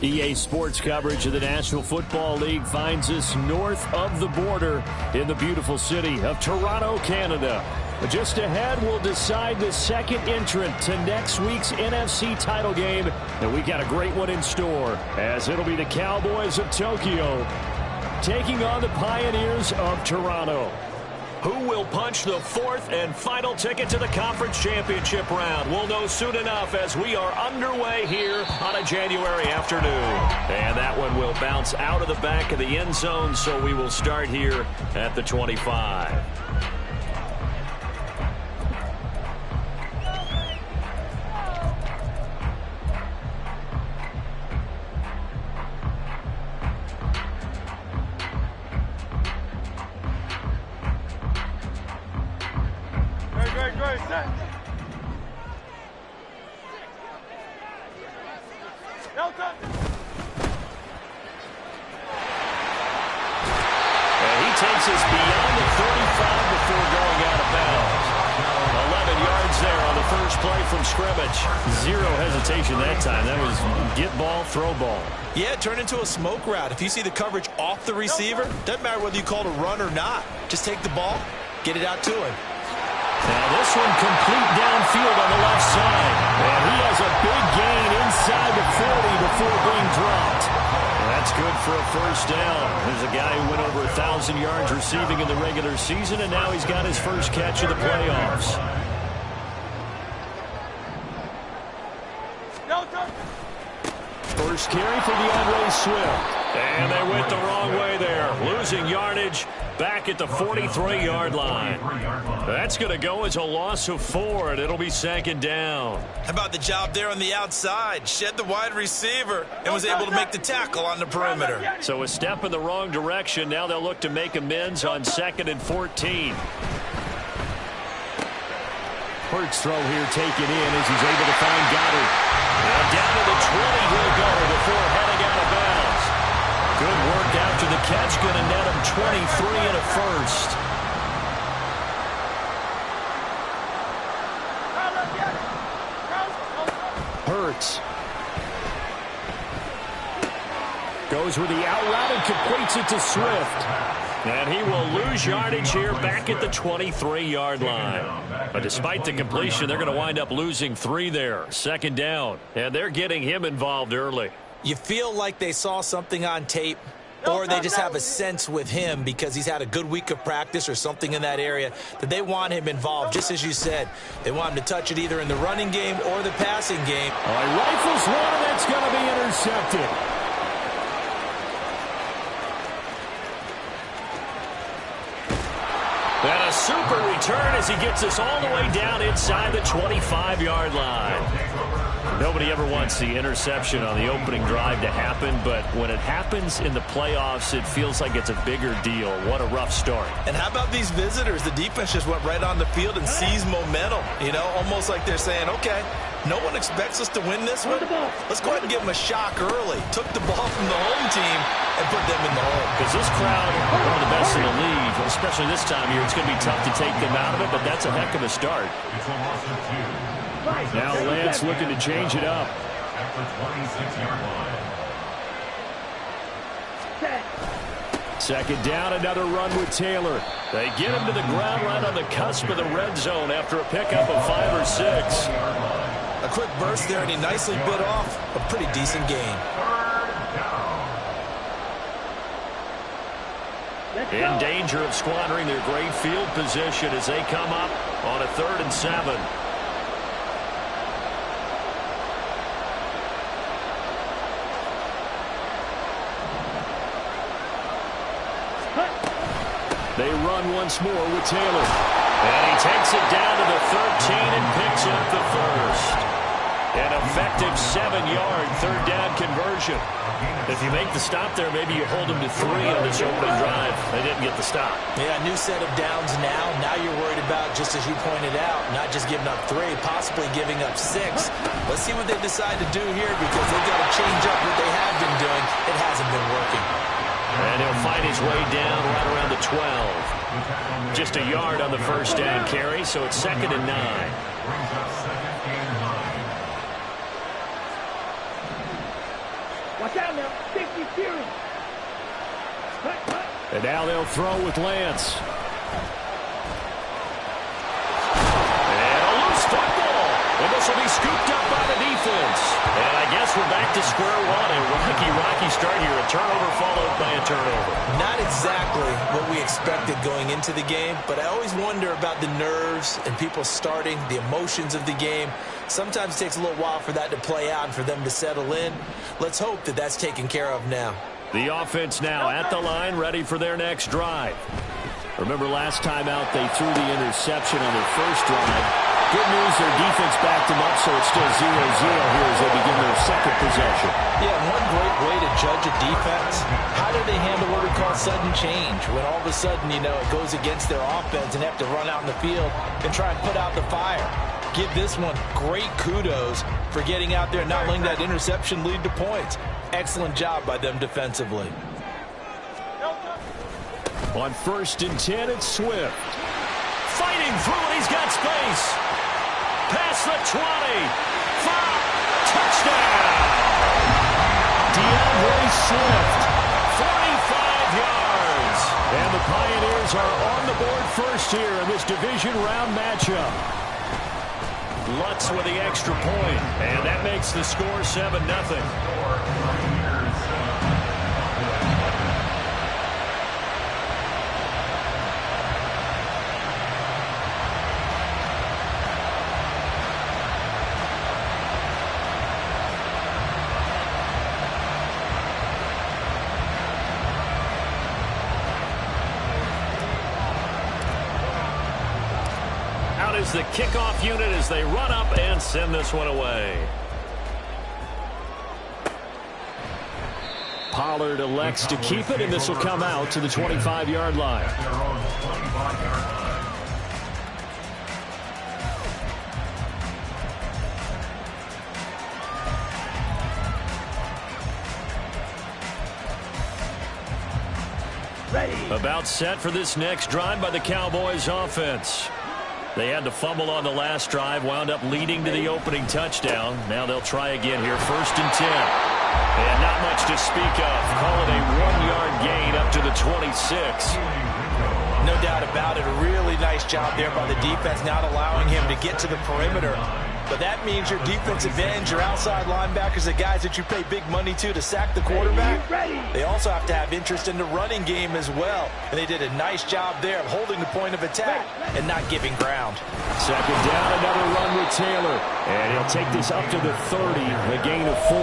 EA Sports coverage of the National Football League finds us north of the border in the beautiful city of Toronto, Canada. But just ahead, we'll decide the second entrant to next week's NFC title game. And we got a great one in store, as it'll be the Cowboys of Tokyo taking on the Pioneers of Toronto. Who will punch the fourth and final ticket to the conference championship round? We'll know soon enough as we are underway here on a January afternoon. And that one will bounce out of the back of the end zone, so we will start here at the 25. Turn into a smoke route. If you see the coverage off the receiver, doesn't matter whether you call it a run or not. Just take the ball, get it out to him. Now this one complete downfield on the left side. And he has a big gain inside the 40 before being dropped. That's good for a first down. There's a guy who went over 1,000 yards receiving in the regular season, and now he's got his first catch of the playoffs. First carry for DeAndre Swift. And they went the wrong way there. Losing yardage back at the 43-yard line. That's going to go as a loss of 4, and it'll be second down. How about the job there on the outside? Shed the wide receiver and was able to make the tackle on the perimeter. So a step in the wrong direction. Now they'll look to make amends on 2nd and 14. Hurts throw here taken in as he's able to find Goddard. And down to the 20 he'll go before heading out of bounds. Good work after the catch. Going to net him 23 and a first. Hurts goes with the out route and completes it to Swift. And he will lose yardage here back at the 23-yard line. But despite the completion, they're going to wind up losing 3 there. Second down. And they're getting him involved early. You feel like they saw something on tape, or they just have a sense with him because he's had a good week of practice or something in that area that they want him involved, just as you said. They want him to touch it either in the running game or the passing game. He rifles one, and that's going to be intercepted. And a super return as he gets us all the way down inside the 25-yard line. Nobody ever wants the interception on the opening drive to happen, but when it happens in the playoffs, it feels like it's a bigger deal. What a rough start. And how about these visitors? The defense just went right on the field and seized momentum. You know, almost like they're saying, okay, no one expects us to win this one. Let's go ahead and give them a shock early. Took the ball from the home team and put them in the hole. Because this crowd, one of the best in the league, especially this time of year, it's going to be tough to take them out of it, but that's a heck of a start. Now Lance looking to change it up. At the 26-yard line. Second down, another run with Taylor. They get him to the ground right on the cusp of the red zone after a pickup of 5 or 6. A quick burst there, and he nicely bit off a pretty decent gain. In danger of squandering their great field position as they come up on a 3rd and 7. They run once more with Taylor. And he takes it down to the 13 and picks up the first. An effective 7-yard 3rd down conversion. If you make the stop there, maybe you hold them to 3 on this opening drive. They didn't get the stop. Yeah, new set of downs now. Now you're worried about, just as you pointed out, not just giving up 3, possibly giving up 6. Let's see what they decide to do here, because they've got to change up what they have been doing. It hasn't been working. And he'll find his way down right around the 12. Just a yard on the first down carry, so it's 2nd and 9. Watch out now. Safety Fury. And now they'll throw with Lance. And a loose football. And this will be scooped up by the defense. And I guess we're back to square one. A rocky start here. A turnover followed by a turnover. Not exactly what we expected going into the game, but I always wonder about the nerves and people starting, the emotions of the game. Sometimes it takes a little while for that to play out and for them to settle in. Let's hope that that's taken care of now. The offense now at the line, ready for their next drive. Remember last time out, they threw the interception on their first drive. Good news, their defense backed them up, so it's still 0-0 here as they begin their second possession. Yeah, one great way to judge a defense, how do they handle what we call sudden change? When all of a sudden, it goes against their offense and they have to run out in the field and try and put out the fire. Give this one great kudos for getting out there and not letting that interception lead to points. Excellent job by them defensively. On 1st and 10, it's Swift. Fighting through it, he's got space. Past the 20. 5. Touchdown. DeAndre Swift. 45 yards. And the Pioneers are on the board first here in this division round matchup. Lutz with the extra point, and that makes the score 7-0. Is the kickoff unit as they run up and send this one away. Pollard elects to keep it, and this will come out to the 25-yard line. Ready. About set for this next drive by the Cowboys offense. They had to fumble on the last drive, wound up leading to the opening touchdown. Now they'll try again here, 1st and 10. And not much to speak of. Call it a 1-yard gain up to the 26. No doubt about it. A really nice job there by the defense, not allowing him to get to the perimeter. But that means your defensive ends, your outside linebackers, the guys that you pay big money to sack the quarterback. They also have to have interest in the running game as well. And they did a nice job there of holding the point of attack and not giving ground. Second down, another run with Taylor. And he'll take this up to the 30, a gain of 4.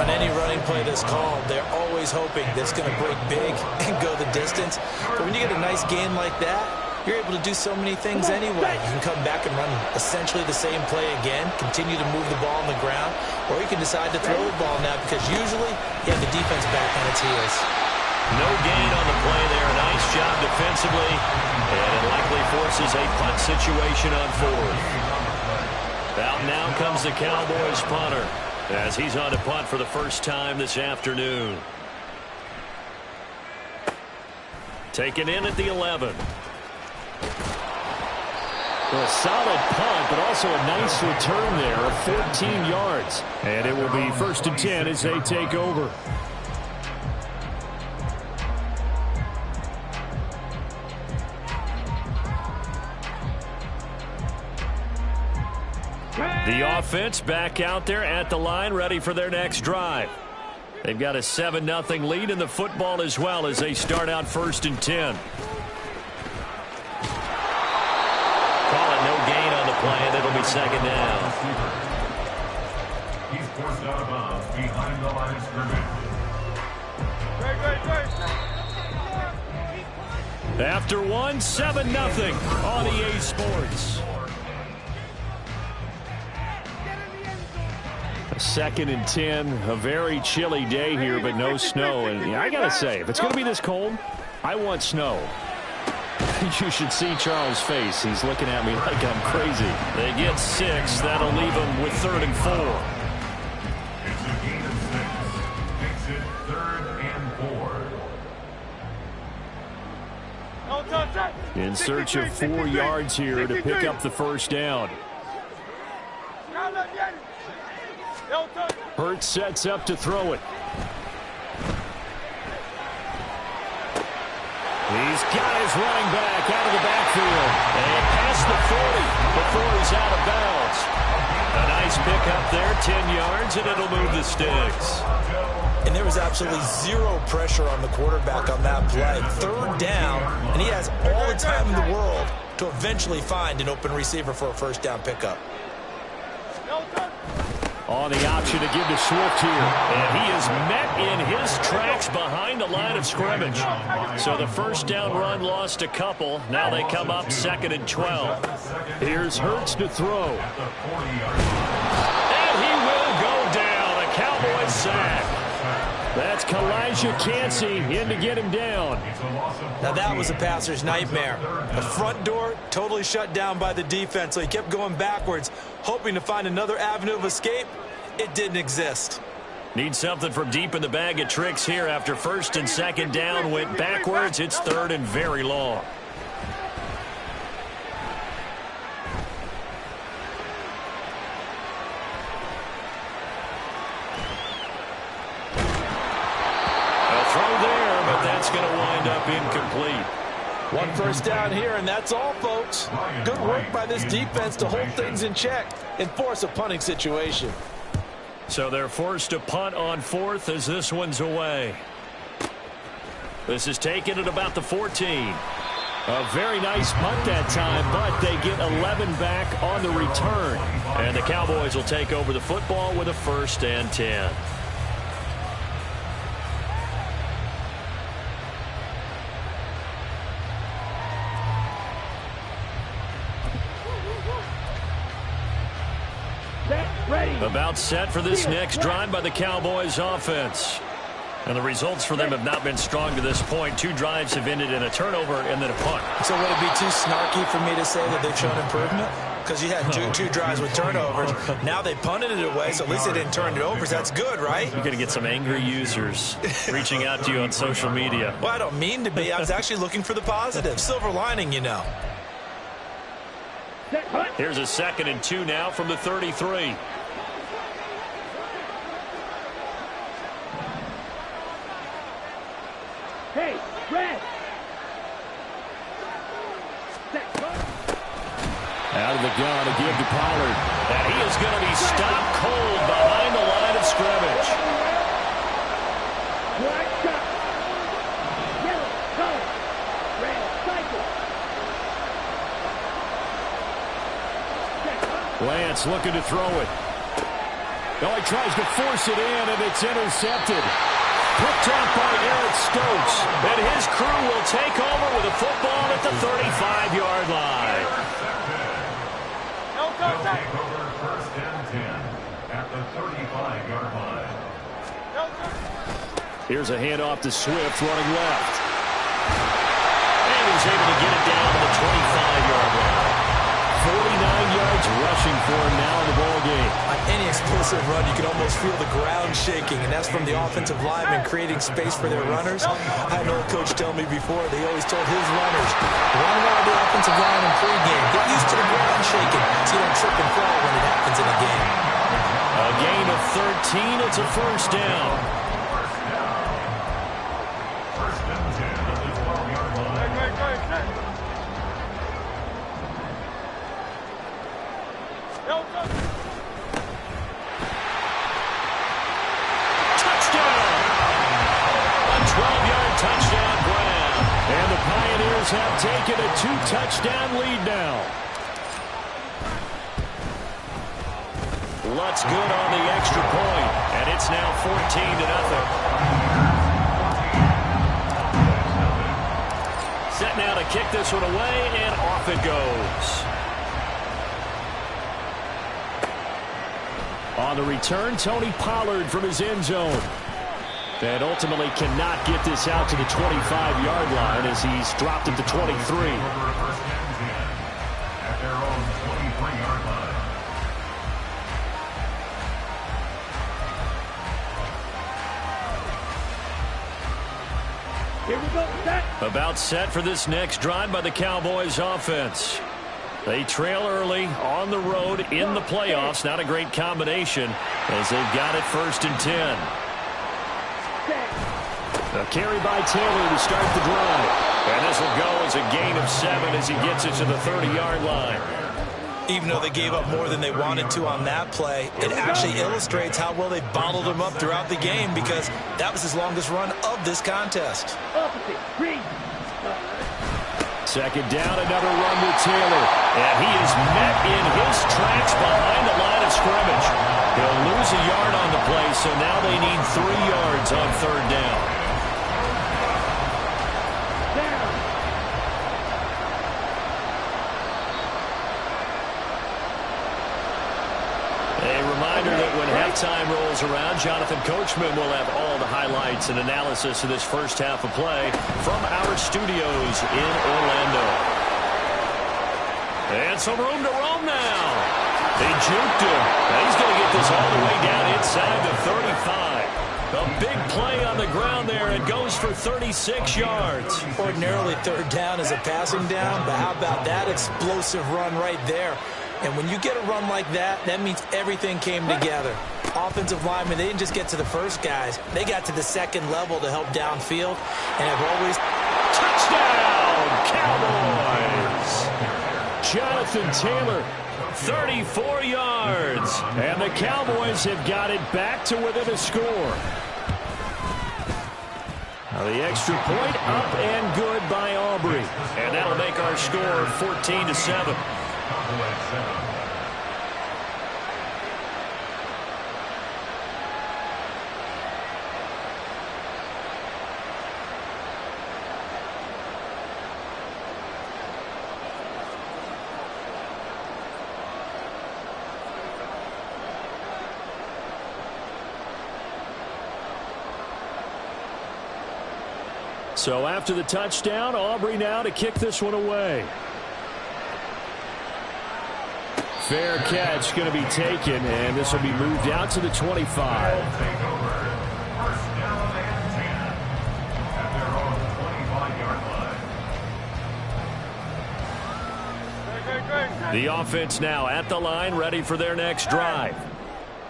On any running play that's called, they're always hoping that it's going to break big and go the distance. But when you get a nice gain like that, you're able to do so many things anyway. You can come back and run essentially the same play again, continue to move the ball on the ground, or you can decide to throw the ball now because usually you have the defense back on its heels. No gain on the play there. Nice job defensively, and it likely forces a punt situation on 4th. Out now comes the Cowboys punter as he's on to punt for the first time this afternoon. Taken in at the 11. A solid punt, but also a nice return there of 14 yards. And it will be 1st and 10 as they take over. The offense back out there at the line, ready for their next drive. They've got a 7-0 lead in the football as well as they start out 1st and 10. And it'll be 2nd down. He's forced out of bounds behind the line of scrimmage. After 1, 7-0 on EA Sports. A 2nd and 10, a very chilly day here, but no snow. And I gotta say, if it's gonna be this cold, I want snow. You should see Charles' face. He's looking at me like I'm crazy. They get 6. That'll leave them with 3rd and 4. It's a gain of 6. Makes it 3rd and 4. In search of 4 yards here to pick up the first down. Hurts sets up to throw it. He's got his running back out of the backfield. And past the 40 before he's out of bounds. A nice pickup there, 10 yards, and it'll move the sticks. And there was absolutely zero pressure on the quarterback on that play. Third down, and he has all the time in the world to eventually find an open receiver for a first down pickup. On the option to give to Swift here. And he is met in his tracks behind the line of scrimmage. So the first down run lost a couple. Now they come up 2nd and 12. Here's Hurts to throw. And he will go down. A Cowboys sack. That's Kalijah Cansey in to get him down. Now that was a passer's nightmare. The front door totally shut down by the defense, so he kept going backwards, hoping to find another avenue of escape. It didn't exist. Need something from deep in the bag of tricks here after 1st and 2nd down. Went backwards. It's 3rd and very long. That's going to wind up incomplete. One first down here, and that's all, folks. Good work by this defense to hold things in check and force a punting situation. So they're forced to punt on 4th as this one's away. This is taken at about the 14. A very nice punt that time, but they get 11 back on the return. And the Cowboys will take over the football with a 1st and 10. About set for this next drive by the Cowboys offense. And the results for them have not been strong to this point. 2 drives have ended in a turnover and then a punt. So would it be too snarky for me to say that they've shown improvement? Because you had two drives with turnovers. Now they punted it away, so at least they didn't turn it over. So that's good, right? You're going to get some angry users reaching out to you on social media. Well, I don't mean to be. I was actually looking for the positive. Silver lining, you know. Here's a 2nd and 2 now from the 33. Hey, Red! Out of the gun to give to Pollard. And he is going to be stopped cold behind the line of scrimmage. White shot. Yellow, color. Red, cycle. Lance looking to throw it. Oh, he tries to force it in, and it's intercepted. Picked off by Eric Stokes. And his crew will take over with a football at the 35-yard line. They'll take over 1st and 10 at the 35-yard line. Here's a handoff to Swift running left. And he's able to get it down to the 25-yard line. 49 yards rushing for him now in the ball game. On any explosive run, you can almost feel the ground shaking, and that's from the offensive linemen creating space for their runners. I had an old coach tell me before, they always told his runners, run around the offensive line in pregame. Get used to the ground shaking so you don't trip and fall when it happens in a game. A gain of 13. It's a 1st down. First and 10 at the 12-yard line. Touchdown Brown. And the Pioneers have taken a 2-touchdown lead now. Lutz good on the extra point, and it's now 14-0. Set now to kick this one away, and off it goes. On the return, Tony Pollard from his end zone. And ultimately cannot get this out to the 25-yard line as he's dropped it to 23. First and 10 at their own 23-yard line. Here we go, set. About set for this next drive by the Cowboys offense. They trail early on the road in the playoffs. Not a great combination as they've got it 1st and 10. A carry by Taylor to start the drive. And this will go as a gain of 7 as he gets it to the 30-yard line. Even though they gave up more than they wanted to on that play, it actually illustrates how well they bottled him up throughout the game because that was his longest run of this contest. Second down, another run with Taylor. And he is met in his tracks behind the line of scrimmage. He'll lose a yard on the play, so now they need 3 yards on 3rd down. Time rolls around. Jonathan Coachman will have all the highlights and analysis of this first half of play from our studios in Orlando. And some room to roam now. They juked him. He's going to get this all the way down inside the 35. A big play on the ground there. It goes for 36 yards. Ordinarily, 3rd down is a passing down, but how about that explosive run right there? And when you get a run like that, that means everything came together. Offensive linemen, they didn't just get to the first guys. They got to the second level to help downfield and have always... Touchdown, Cowboys! Jonathan Taylor, 34 yards. And the Cowboys have got it back to within a score. Now the extra point up and good by Aubrey. And that'll make our score 14-7. So after the touchdown, Aubrey now to kick this one away. Fair catch going to be taken, and this will be moved out to the 25. First down and 10 at their own 25-yard line. The offense now at the line, ready for their next drive.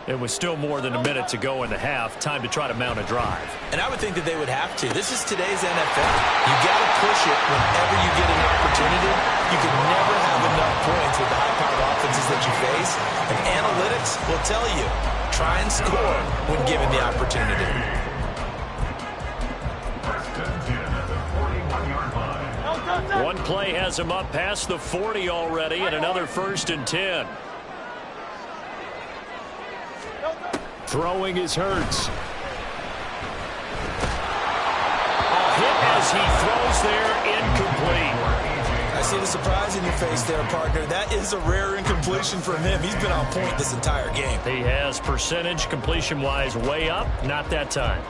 It was still more than a minute to go in the half. Time to try to mount a drive. And I would think that they would have to. This is today's NFL. You got to push it whenever you get an opportunity. You can never have enough points with the high-powered offenses that you face. And analytics will tell you, try and score when given the opportunity. First and 10 at the 41-yard line. One play has him up past the 40 already, and another 1st and 10. Throwing is Hurts. A hit as he throws there, incomplete. I see the surprise in your face there, partner. That is a rare incompletion from him. He's been on point this entire game. He has percentage completion-wise way up, not that time.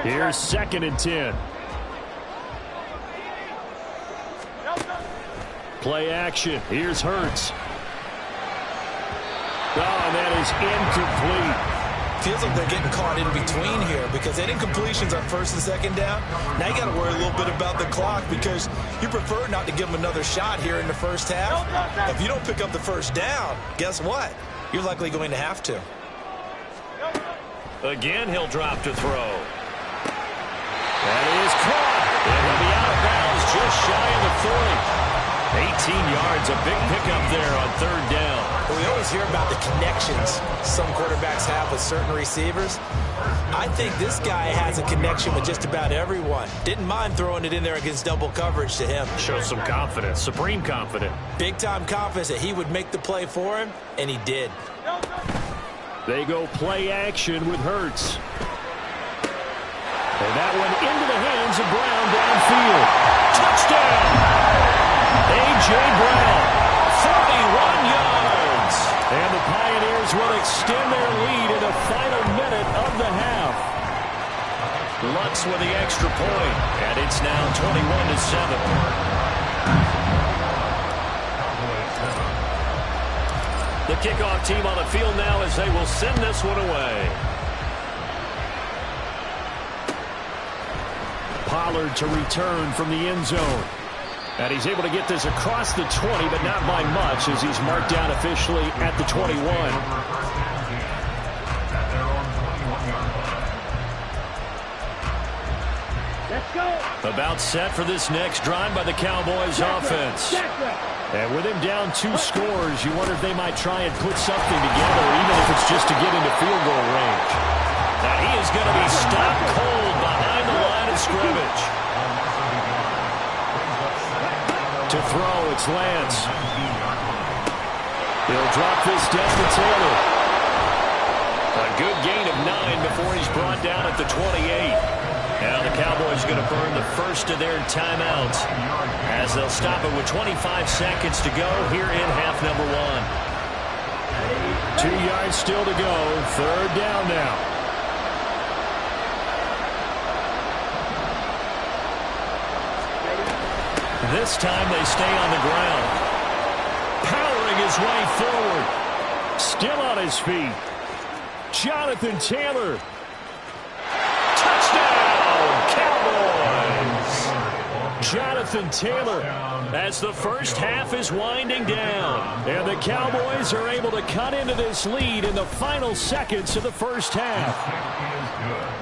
Here's 2nd and 10. Play action. Here's Hurts. Oh, and that is incomplete. Feels like they're getting caught in between here because they did incompletions on 1st and 2nd down. Now you got to worry a little bit about the clock because you prefer not to give them another shot here in the first half. If you don't pick up the 1st down, guess what? You're likely going to have to. Again, he'll drop to throw. That is caught. And he'll be out of bounds just shy of the 40. 18 yards, a big pickup there on 3rd down. Well, we always hear about the connections some quarterbacks have with certain receivers. I think this guy has a connection with just about everyone. Didn't mind throwing it in there against double coverage to him. Shows some confidence, supreme confidence. Big-time confidence that he would make the play for him, and he did. They go play action with Hurts. And that one into the hands of Brown downfield. Touchdown! A.J. Brown, 41 yards. And the Pioneers will extend their lead in the final minute of the half. Lutz with the extra point, and it's now 21-7. The kickoff team on the field now as they will send this one away. Pollard to return from the end zone. And he's able to get this across the 20, but not by much, as he's marked down officially at the 21. Let's go. About set for this next drive by the Cowboys offense. And with him down 2 scores, you wonder if they might try and put something together, even if it's just to get into field goal range. Now he is going to be stopped cold behind the line of scrimmage. To throw, it's Lance. He'll drop this down to Taylor. A good gain of 9 before he's brought down at the 28. Now the Cowboys are going to burn the first of their timeouts as they'll stop it with 25 seconds to go here in half number 1. 2 yards still to go. 3rd down now. This time they stay on the ground. Powering his way forward. Still on his feet. Jonathan Taylor. Jonathan Taylor as the first half is winding down. And the Cowboys are able to cut into this lead in the final seconds of the first half.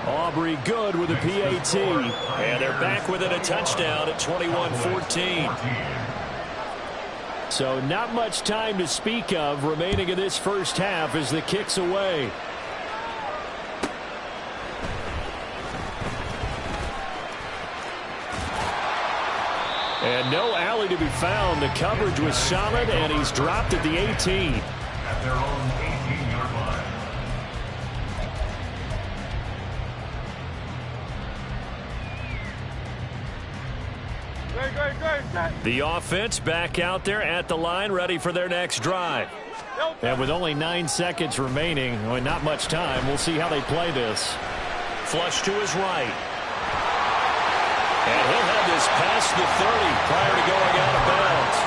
Aubrey Good with a PAT. And they're back within a touchdown at 21-14. So not much time to speak of remaining in this first half as the kick's away. And no alley to be found. The coverage was solid, and he's dropped at the 18. At their own 18-yard line. The offense back out there at the line, ready for their next drive. And with only 9 seconds remaining, and not much time, we'll see how they play this. Flush to his right. And he'll have this past the 30 prior to going out of bounds.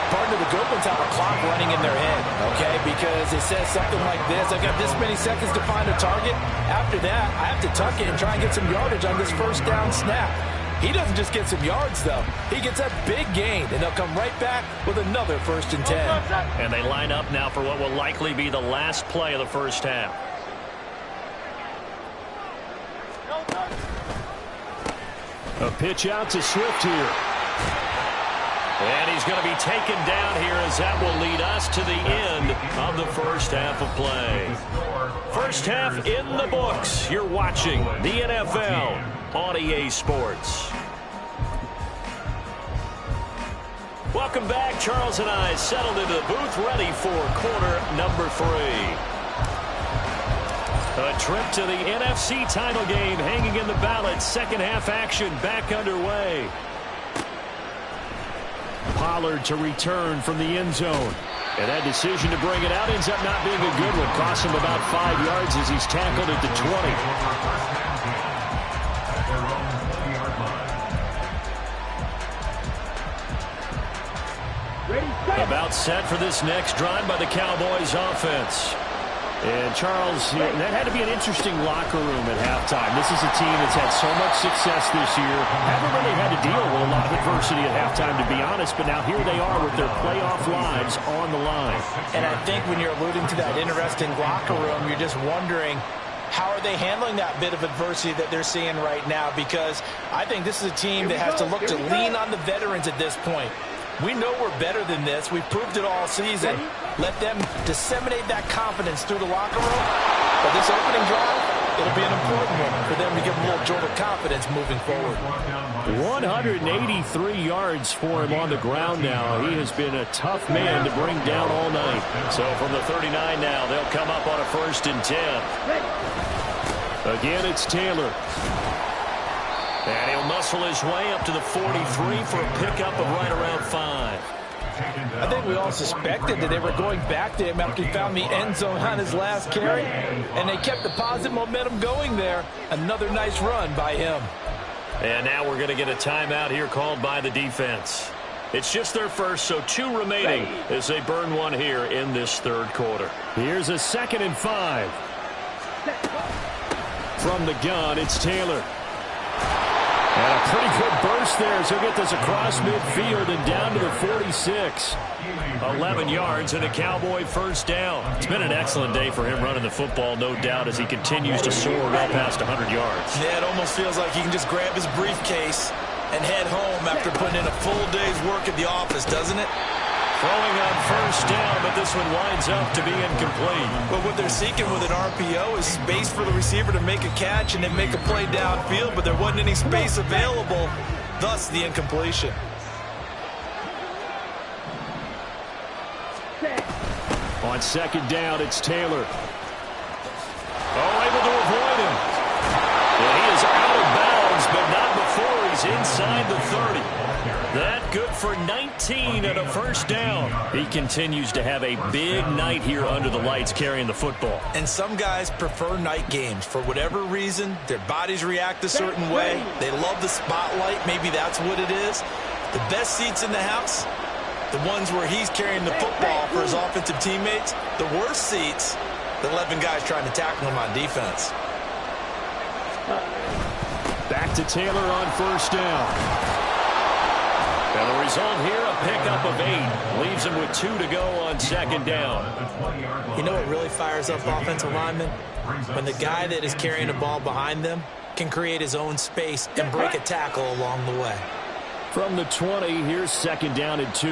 Partner, the good ones have a clock running in their head, okay? Because it says something like this. I've got this many seconds to find a target. After that, I have to tuck it and try and get some yardage on this first down snap. He doesn't just get some yards, though. He gets a big gain, and they'll come right back with another 1st and 10. And they line up now for what will likely be the last play of the first half. A pitch out to Swift here. And he's going to be taken down here as that will lead us to the end of the first half of play. First half in the books. You're watching the NFL on EA Sports. Welcome back. Charles and I settled into the booth ready for quarter number 3. A trip to the NFC title game hanging in the balance. Second half action back underway. Pollard to return from the end zone. And that decision to bring it out ends up not being a good one. Costs him about 5 yards as he's tackled at the 20. About set for this next drive by the Cowboys offense. And Charles, that had to be an interesting locker room at halftime. This is a team that's had so much success this year. Haven't really had to deal with a lot of adversity at halftime, to be honest. But now here they are with their playoff lives on the line. And I think when you're alluding to that interesting locker room, you're just wondering, how are they handling that bit of adversity that they're seeing right now? Because I think this is a team that has to look to lean on the veterans at this point. We know we're better than this. We've proved it all season. Let them disseminate that confidence through the locker room. But this opening drive, it'll be an important one for them to give them a little jolt of confidence moving forward. 183 yards for him on the ground now. He has been a tough man to bring down all night. So from the 39 now, they'll come up on a 1st and 10. Again, it's Taylor. And he'll muscle his way up to the 43 for a pickup of right around 5. I think we all suspected that they were going back to him after he found the end zone on his last carry, and they kept the positive momentum going there. Another nice run by him. And now we're going to get a timeout here called by the defense. It's just their first, so 2 remaining as they burn one here in this 3rd quarter. Here's a 2nd and 5. From the gun, it's Taylor. And a pretty good burst there, so he'll get this across midfield and down to the 46. 11 yards and a Cowboy first down. It's been an excellent day for him running the football, no doubt, as he continues to soar well past 100 yards. Yeah, it almost feels like he can just grab his briefcase and head home after putting in a full day's work at the office, doesn't it? Throwing on first down, but this one winds up to be incomplete. But what they're seeking with an RPO is space for the receiver to make a catch and then make a play downfield, but there wasn't any space available, thus the incompletion. On second down, it's Taylor. Oh, able to avoid him. And he is out of bounds, but not before he's inside the 30. That good for 19 and a first down. He continues to have a big night here under the lights carrying the football. And some guys prefer night games. For whatever reason, their bodies react a certain way. They love the spotlight. Maybe that's what it is. The best seats in the house, the ones where he's carrying the football for his offensive teammates. The worst seats, the 11 guys trying to tackle him on defense. Back to Taylor on first down. And the result here, a pickup of 8. Leaves him with 2 to go on second down. You know what really fires up offensive linemen? When the guy that is carrying the ball behind them can create his own space and break a tackle along the way. From the 20, here's second down and 2.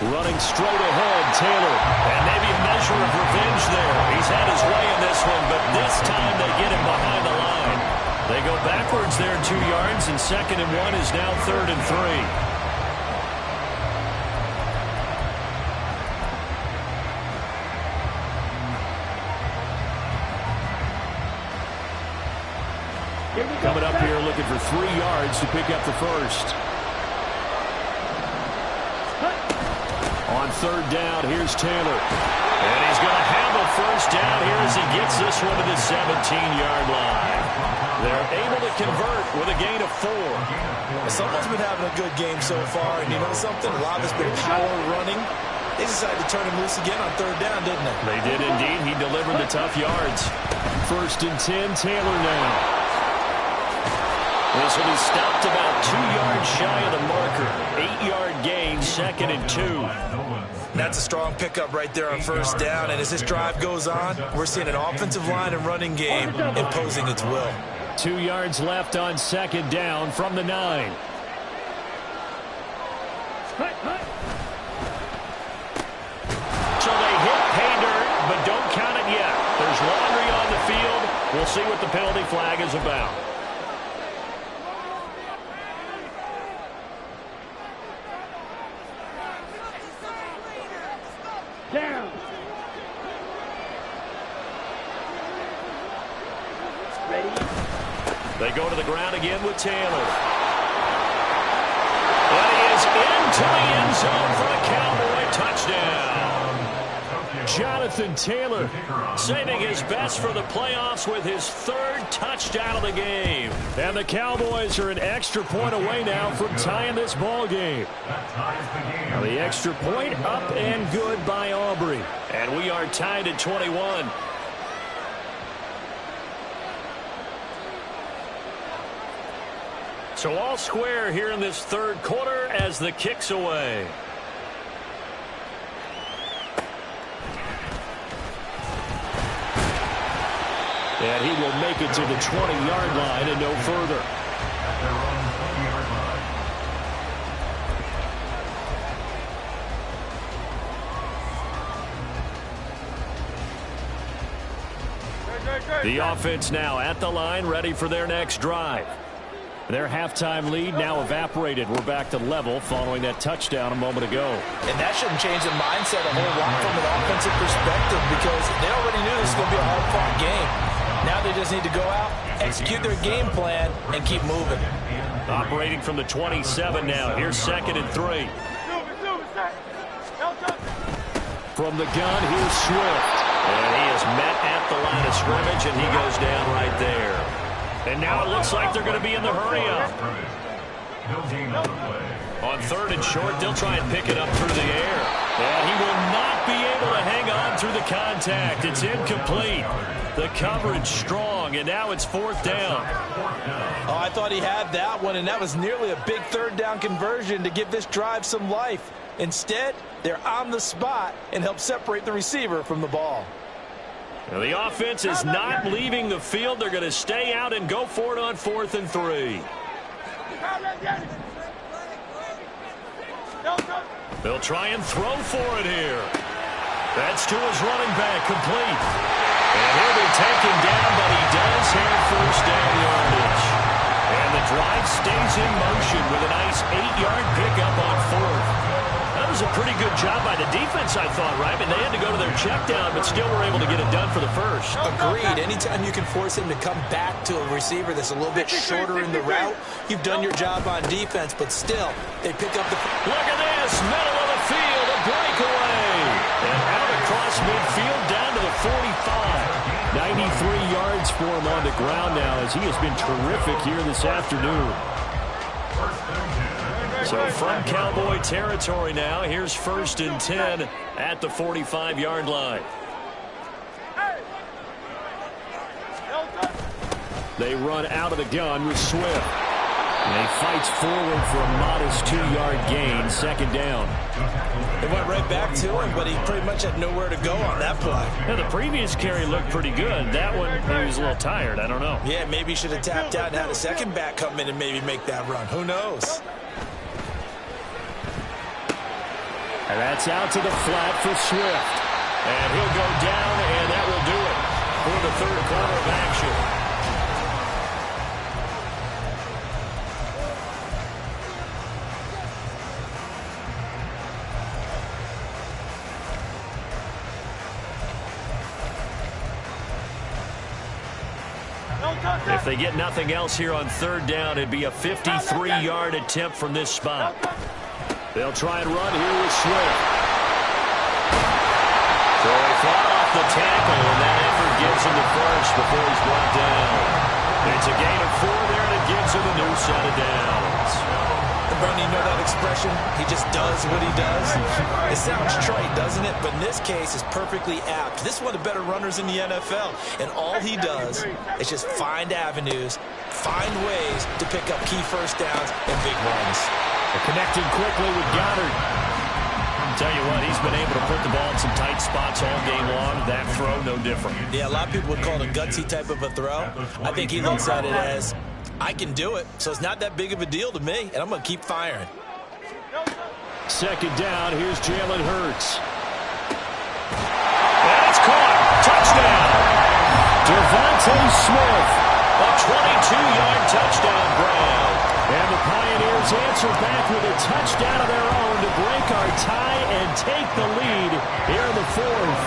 Running straight ahead, Taylor. And maybe a measure of revenge there. He's had his way in this one, but this time they get him behind the line. They go backwards there 2 yards, and second and 1 is now third and 3. Coming up here looking for 3 yards to pick up the first. On third down, here's Taylor. And he's going to have a first down here as he gets this one to the 17-yard line. They're able to convert with a gain of 4. Someone's been having a good game so far, and you know something? A lot of it's been power running. They decided to turn him loose again on third down, didn't they? They did indeed. He delivered the tough yards. First and 10, Taylor now. This will be stopped about 2 yards shy of the marker. 8-yard gain, second and 2. That's a strong pickup right there on first down. And as this drive goes on, we're seeing an offensive line and running game imposing its will. 2 yards left on second down from the 9. So they hit pay dirt, but don't count it yet. There's laundry on the field. We'll see what the penalty flag is about. Down. Ready. They go to the ground again with Taylor. And he is into the end zone for the Cowboy touchdown. Jonathan Taylor saving his best for the playoffs with his 3rd touchdown of the game. And the Cowboys are an extra point away now from tying this ball game. The extra point up and good by Aubrey. And we are tied at 21. So all square here in this third quarter as the kick's away. And he will make it to the 20-yard line and no further. The offense now at the line, ready for their next drive. Their halftime lead now evaporated. We're back to level following that touchdown a moment ago. And that shouldn't change the mindset a whole lot from an offensive perspective because they already knew this was going to be a hard-fought game. Now they just need to go out, execute their game plan, and keep moving. Operating from the 27 now. Here's second and 3. From the gun, here's Swift. And he is met at the line of scrimmage, and he goes down right there. And now it looks like they're going to be in the hurry-up. On 3rd and short. They'll try and pick it up through the air. And he will not be able to hang on through the contact. It's incomplete. The coverage strong, and now it's 4th down. Oh, I thought he had that one, and that was nearly a big 3rd down conversion to give this drive some life. Instead, they're on the spot and help separate the receiver from the ball. Now, the offense is not leaving the field. They're going to stay out and go for it on 4th and 3. They'll try and throw for it here. That's to his running back, complete. And he'll be taken down, but he does have 1st down yardage. And the drive stays in motion with a nice 8-yard pickup on 4th. That was a pretty good job by the defense, I thought, right? I mean, they had to go to their check down, but still were able to get it done for the 1st. Agreed. Anytime you can force him to come back to a receiver that's a little bit shorter in the route, you've done your job on defense, but still, they pick up the... Look at this, middle of the field, a breakaway. And out across midfield, down to the 45. 93 yards for him on the ground now, as he has been terrific here this afternoon. So from Cowboy territory now, here's 1st and 10 at the 45-yard line. They run out of the gun with Swift. And he fights forward for a modest 2-yard gain, 2nd down. They went right back to him, but he pretty much had nowhere to go on that play. Yeah, the previous carry looked pretty good. That one, he was a little tired. I don't know. Yeah, maybe he should have tapped out and had a second back come in and maybe make that run. Who knows? And that's out to the flat for Swift. And he'll go down, and that will do it for the 3rd quarter of action. If they get nothing else here on 3rd down, it'd be a 53-yard attempt from this spot. They'll try and run here with Swift. So he fought off the tackle, and that effort gives him the 1st before he's brought down. It's a gain of 4 there, and it gives him a new set of downs. Brandon, you know that expression? He just does what he does. It sounds trite, doesn't it? But in this case, it's perfectly apt. This is one of the better runners in the NFL, and all he does is just find avenues, find ways to pick up key 1st downs and big runs. They're connecting quickly with Goddard. Tell you what, he's been able to put the ball in some tight spots all game long. That throw, no different. Yeah, a lot of people would call it a gutsy type of a throw. I think he looks at it as, I can do it, so it's not that big of a deal to me, and I'm going to keep firing. 2nd down, here's Jalen Hurts. That's caught. Touchdown. Devontae Smith, a 22-yard touchdown grab. And the Pioneers answer back with a touchdown of their own to break our tie and take the lead here in the 4th.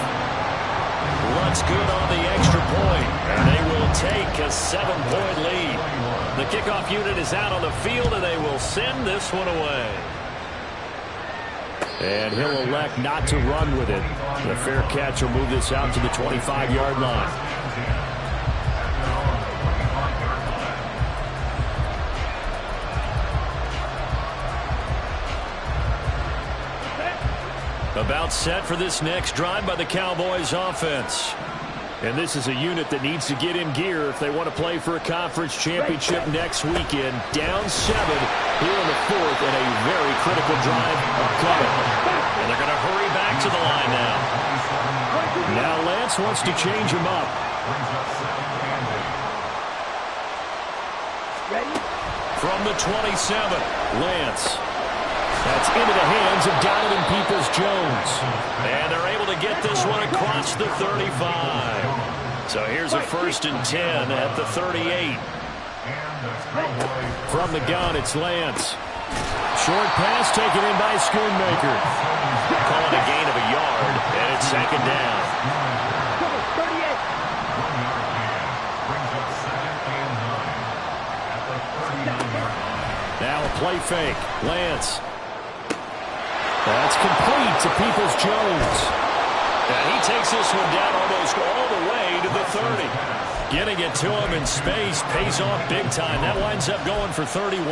Looks good on the extra point, and they will take a 7-point lead. The kickoff unit is out on the field, and they will send this one away. And he'll elect not to run with it. The fair catch will move this out to the 25-yard line. About set for this next drive by the Cowboys offense. And this is a unit that needs to get in gear if they want to play for a conference championship next weekend. Down 7 here in the 4th, and a very critical drive coming. And they're going to hurry back to the line now. Now Lance wants to change him up. From the 27, Lance. That's into the hands of Donovan Peoples-Jones. And they're able to get this one across the 35. So here's a 1st and 10 at the 38. From the gun, it's Lance. Short pass taken in by Schoonmaker. Calling a gain of a yard, and it's 2nd down. Now a play fake. Lance. That's complete to Peoples-Jones. And he takes this one down almost all the way to the 30. Getting it to him in space pays off big time. That winds up going for 31.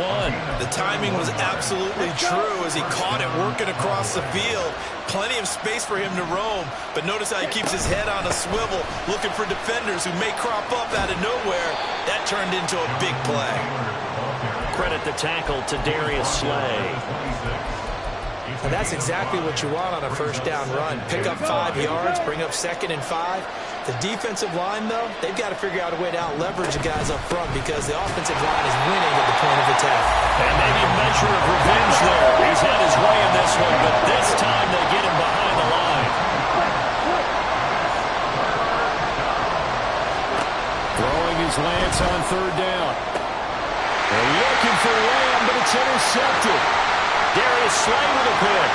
The timing was absolutely true as he caught it working across the field. Plenty of space for him to roam, but notice how he keeps his head on a swivel, looking for defenders who may crop up out of nowhere. That turned into a big play. Credit the tackle to Darius Slay. And that's exactly what you want on a first down run. Pick up 5 yards, bring up 2nd and 5. The defensive line, though, they've got to figure out a way to out-leverage the guys up front because the offensive line is winning at the point of attack. And maybe a measure of revenge there. He's had his way in this one, but this time they get him behind the line. Throwing his Lance on 3rd down. They're looking for Lamb, but it's intercepted. Darius Slay with a pick.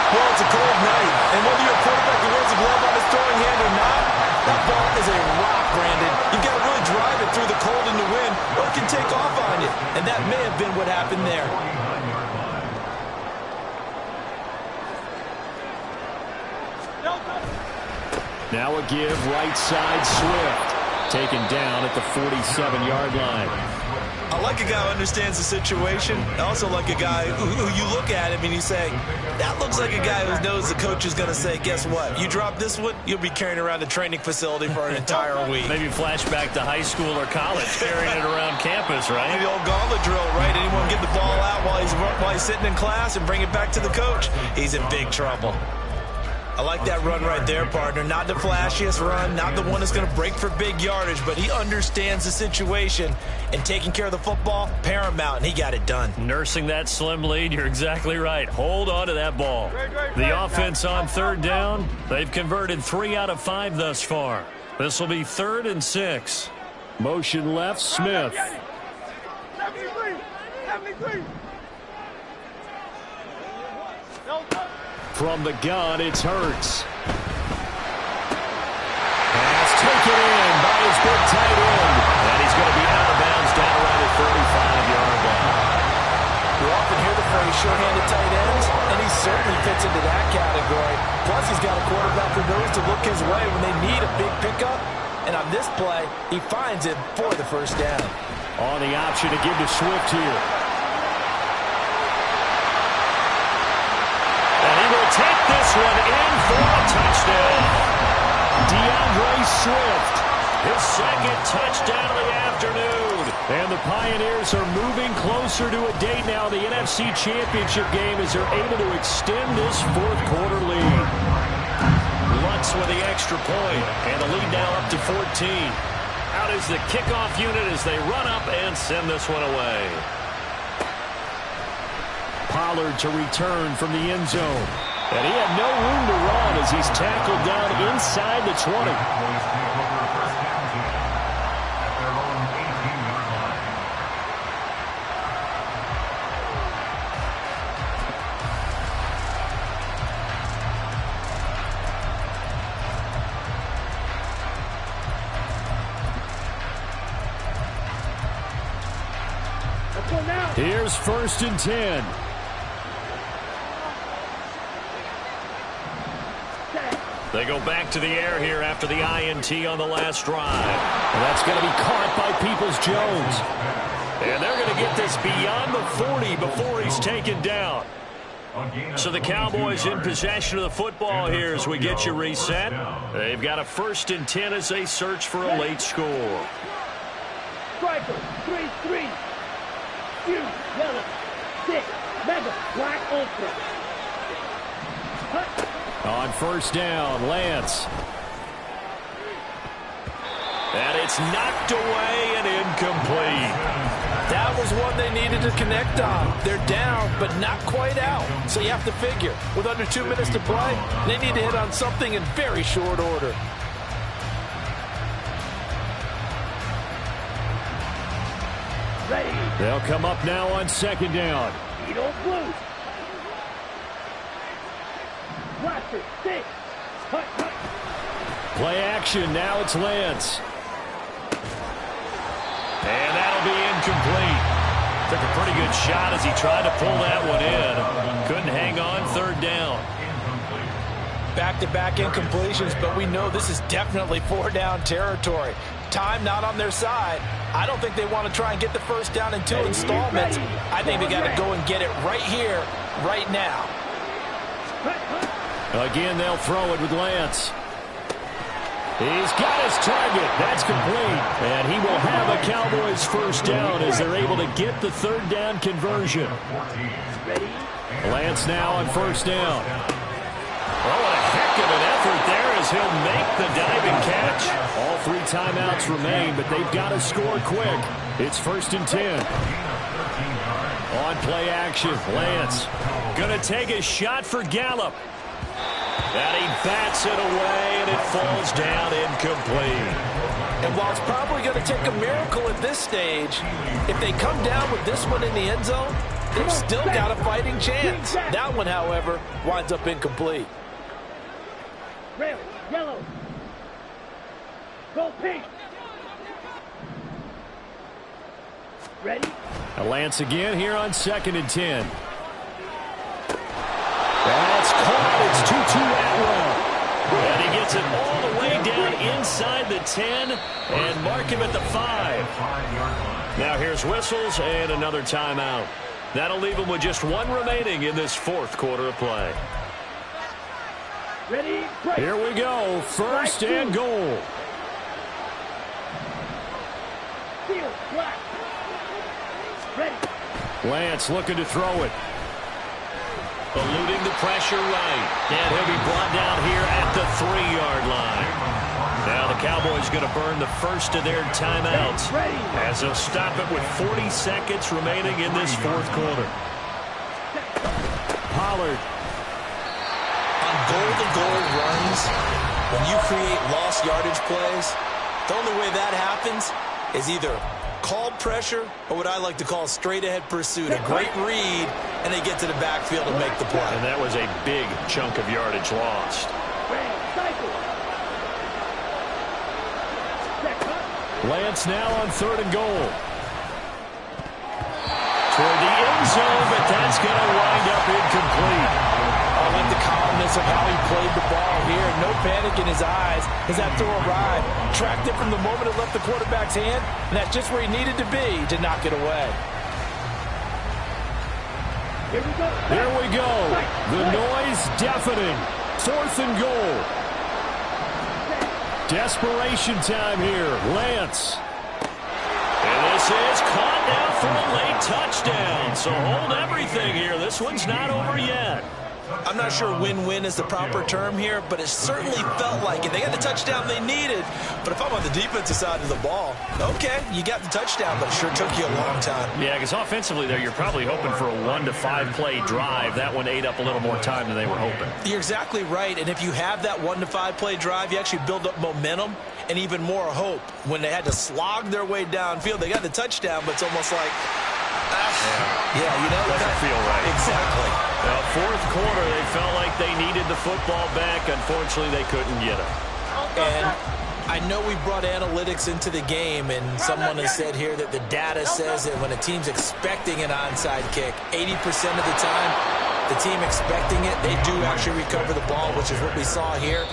Well, it's a cold night, and whether you're a quarterback who wears a glove on his throwing hand or not, that ball is a rock, Brandon. You've got to really drive it through the cold and the wind, or it can take off on you, and that may have been what happened there. Now a give right side Swift. Taken down at the 47-yard line. I like a guy who understands the situation. I also like a guy who you look at him and you say, that looks like a guy who knows the coach is going to say, guess what? You drop this one, you'll be carrying around a training facility for an entire week. Maybe flashback to high school or college, carrying it around campus, right? The old gauntlet drill, right? Anyone get the ball out while he's sitting in class and bring it back to the coach, he's in big trouble. I like that run right there, partner. Not the flashiest run, not the one that's going to break for big yardage, but he understands the situation, and taking care of the football, paramount, and he got it done. Nursing that slim lead, you're exactly right. Hold on to that ball. The offense on 3rd down, they've converted 3 out of 5 thus far. This will be 3rd and 6. Motion left, Smith. 73. From the gun, it's Hurts. Pass taken in by his big tight end. And he's going to be out of bounds down around the 35-yard line. You often hear the phrase short-handed tight ends, and he certainly fits into that category. Plus, he's got a quarterback who knows to look his way when they need a big pickup. And on this play, he finds it for the first down. On the option to give to Swift here. Take this one in for a touchdown. DeAndre Swift, his 2nd touchdown of the afternoon. And the Pioneers are moving closer to a date now, the NFC Championship game, as they're able to extend this 4th quarter lead. Lutz with the extra point, and the lead now up to 14. Out is the kickoff unit as they run up and send this one away. Pollard to return from the end zone. And he had no room to run as he's tackled down inside the 20. Here's 1st and 10. They go back to the air here after the INT on the last drive. And that's going to be caught by Peoples-Jones. And they're going to get this beyond the 40 before he's taken down. So the Cowboys in possession of the football here as we get you reset. They've got a 1st and 10 as they search for a late score. Striker, 3-3. Hugh, yellow, 6. Mega, black, ultra. Hut. On 1st down, Lance. And it's knocked away and incomplete. That was one they needed to connect on. They're down, but not quite out. So you have to figure, with under 2 minutes to play, they need to hit on something in very short order. Ready. They'll come up now on 2nd down. Beetle blue. Blaster, 6. Hut, hut. Play action, now it's Lance. And that'll be incomplete. Took a pretty good shot as he tried to pull that one in. Couldn't hang on 3rd down. Back-to-back incompletions, but we know this is definitely four-down territory. Time not on their side. I don't think they want to try and get the first down in 2 installments. I think they got to go and get it right here, right now. Again, they'll throw it with Lance. He's got his target. That's complete. And he will have a Cowboys first down as they're able to get the third down conversion. Lance now on first down. Oh, what a heck of an effort there as he'll make the diving catch. All 3 timeouts remain, but they've got to score quick. It's 1st and 10. On play action, Lance going to take a shot for Gallup. And he bats it away, and it falls down incomplete. And while it's probably going to take a miracle at this stage, if they come down with this one in the end zone, they've still got a fighting chance. That one, however, winds up incomplete. Red, yellow. Go pink. Ready? Lance again here on 2nd and 10. That's caught. It's Tutu Atwell. And he gets it all the way down inside the 10 and mark him at the 5. Now here's whistles and another timeout. That'll leave him with just 1 remaining in this 4th quarter of play. Ready, break. Here we go. 1st and goal. Field, black. Ready. Lance looking to throw it. Eluding the pressure right. And he'll be brought down here at the 3-yard line. Now the Cowboys going to burn the first of their timeouts as they'll stop it with 40 seconds remaining in this 4th quarter. Pollard. On goal-to-goal runs, when you create lost yardage plays, the only way that happens is either called pressure or what I like to call straight-ahead pursuit. A great read, and they get to the backfield and make the play. And that was a big chunk of yardage lost. Lance now on 3rd and goal. Toward the end zone, but that's going to wind up incomplete. I like the calmness of how he played the ball here. No panic in his eyes as that throw arrived. Tracked it from the moment it left the quarterback's hand, and that's just where he needed to be to knock it away. Here we go. The noise deafening. 4th and goal. Desperation time here. Lance. And this is caught now for a late touchdown. So hold everything here. This one's not over yet. I'm not sure win-win is the proper term here, but it certainly felt like it. They got the touchdown they needed, but if I'm on the defensive side of the ball, okay, you got the touchdown, but it sure took you a long time. Yeah, because offensively there, you're probably hoping for a 1 to 5 play drive. That one ate up a little more time than they were hoping. You're exactly right, and if you have that 1 to 5 play drive, you actually build up momentum and even more hope. When they had to slog their way downfield, they got the touchdown, but it's almost like, yeah, you know, doesn't feel right. Exactly. 4th quarter, they felt like they needed the football back. Unfortunately, they couldn't get it. And I know we brought analytics into the game, and someone has said here that the data says that when a team's expecting an onside kick, 80% of the time, the team expecting it, they do actually recover the ball, which is what we saw here.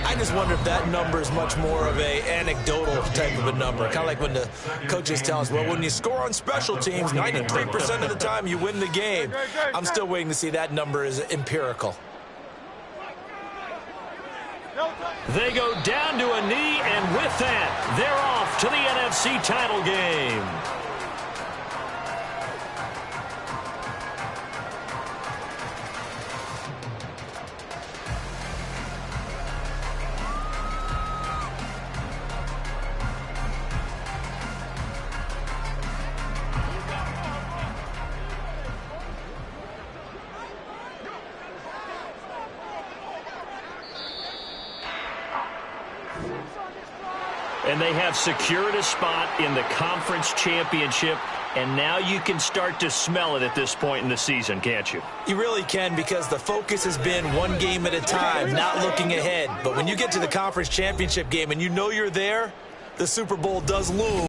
I just wonder if that number is much more of a anecdotal type of a number. Kind of like when the coaches tell us, well, when you score on special teams, 93% of the time you win the game. I'm still waiting to see that number is empirical. They go down to a knee, and with that, they're off to the NFC title game. And they have secured a spot in the conference championship, and now you can start to smell it at this point in the season, can't you? You really can, because the focus has been one game at a time, not looking ahead. But when you get to the conference championship game and you know you're there, the Super Bowl does loom.